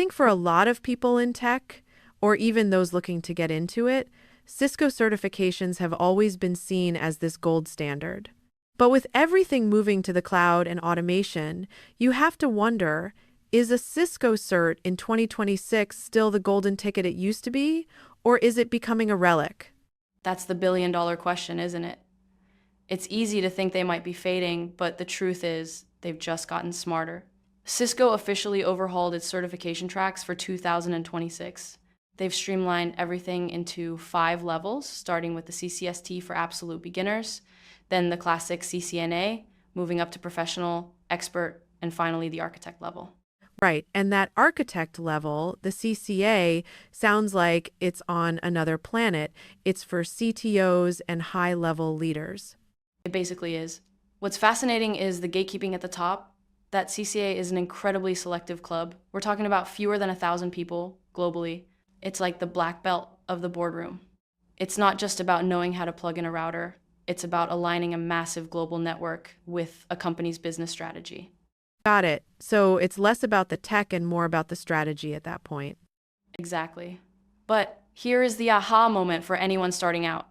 think for a lot of people in tech, or even those looking to get into it, Cisco certifications have always been seen as this gold standard. But with everything moving to the cloud and automation, you have to wonder, is a Cisco cert in 2026 still the golden ticket it used to be, or is it becoming a relic? That's the billion-dollar question, isn't it? It's easy to think they might be fading, but the truth is they've just gotten smarter. Cisco officially overhauled its certification tracks for 2026. They've streamlined everything into 5 levels, starting with the CCST for absolute beginners, then the classic CCNA, moving up to professional, expert, and finally the architect level. Right, and that architect level, the CCA, sounds like it's on another planet. It's for CTOs and high-level leaders. It basically is. What's fascinating is the gatekeeping at the top. That CCA is an incredibly selective club. We're talking about fewer than 1,000 people globally. It's like the black belt of the boardroom. It's not just about knowing how to plug in a router. It's about aligning a massive global network with a company's business strategy. Got it. So it's less about the tech and more about the strategy at that point. Exactly. But here is the aha moment for anyone starting out.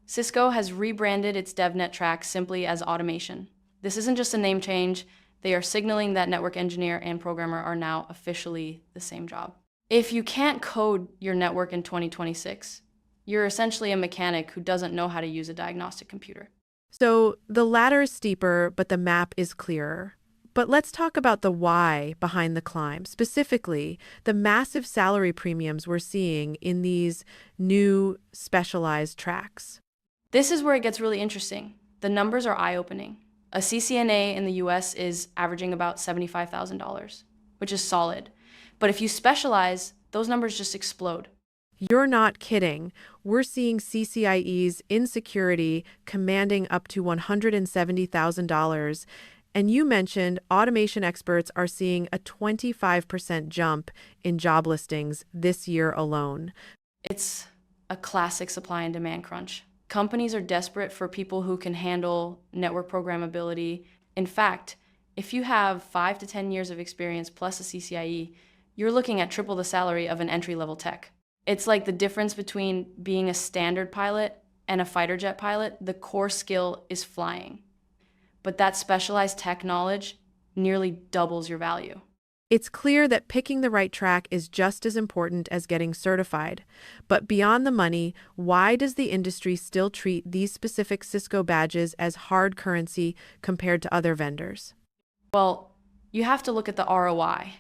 Cisco has rebranded its DevNet track simply as automation. This isn't just a name change. They are signaling that network engineer and programmer are now officially the same job. If you can't code your network in 2026, you're essentially a mechanic who doesn't know how to use a diagnostic computer. So the ladder is steeper, but the map is clearer. But let's talk about the why behind the climb, specifically the massive salary premiums we're seeing in these new specialized tracks. This is where it gets really interesting. The numbers are eye-opening. A CCNA in the US is averaging about $75,000, which is solid. But if you specialize, those numbers just explode. You're not kidding. We're seeing CCIEs in security commanding up to $170,000. And you mentioned automation experts are seeing a 25% jump in job listings this year alone. It's a classic supply and demand crunch. Companies are desperate for people who can handle network programmability. In fact, if you have 5 to 10 years of experience plus a CCIE, you're looking at triple the salary of an entry-level tech. It's like the difference between being a standard pilot and a fighter jet pilot. The core skill is flying, but that specialized tech knowledge nearly doubles your value. It's clear that picking the right track is just as important as getting certified. But beyond the money, why does the industry still treat these specific Cisco badges as hard currency compared to other vendors? Well, you have to look at the ROI.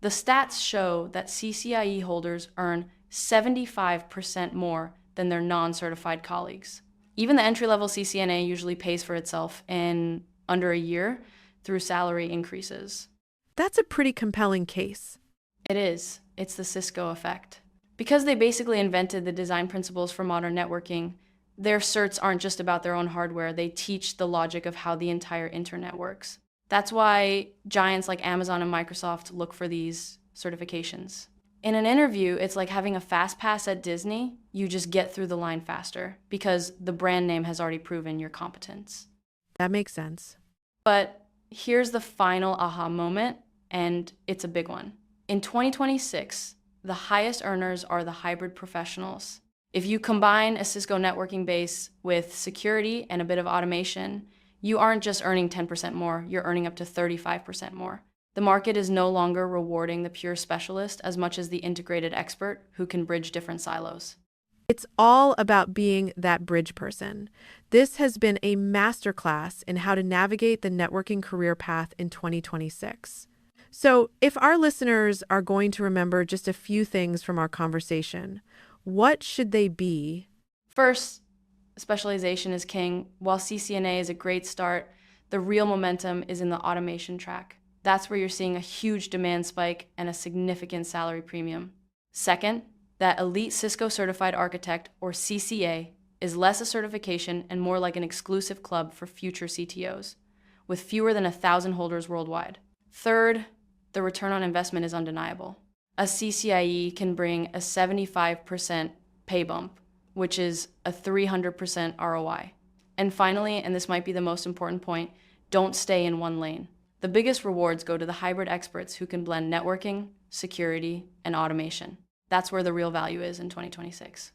The stats show that CCIE holders earn 75% more than their non-certified colleagues. Even the entry-level CCNA usually pays for itself in under a year through salary increases. That's a pretty compelling case. It is. It's the Cisco effect. Because they basically invented the design principles for modern networking, their certs aren't just about their own hardware. They teach the logic of how the entire internet works. That's why giants like Amazon and Microsoft look for these certifications. In an interview, it's like having a fast pass at Disney. You just get through the line faster because the brand name has already proven your competence. That makes sense. But here's the final aha moment, and it's a big one. In 2026, the highest earners are the hybrid professionals. If you combine a Cisco networking base with security and a bit of automation, you aren't just earning 10% more, you're earning up to 35% more. The market is no longer rewarding the pure specialist as much as the integrated expert who can bridge different silos. It's all about being that bridge person. This has been a masterclass in how to navigate the networking career path in 2026. So, if our listeners are going to remember just a few things from our conversation, what should they be? First, specialization is king. While CCNA is a great start, the real momentum is in the automation track. That's where you're seeing a huge demand spike and a significant salary premium. Second, that elite Cisco Certified Architect, or CCA, is less a certification and more like an exclusive club for future CTOs, with fewer than 1,000 holders worldwide. Third, the return on investment is undeniable. A CCIE can bring a 75% pay bump, which is a 300% ROI. And finally, and this might be the most important point, don't stay in one lane. The biggest rewards go to the hybrid experts who can blend networking, security, and automation. That's where the real value is in 2026.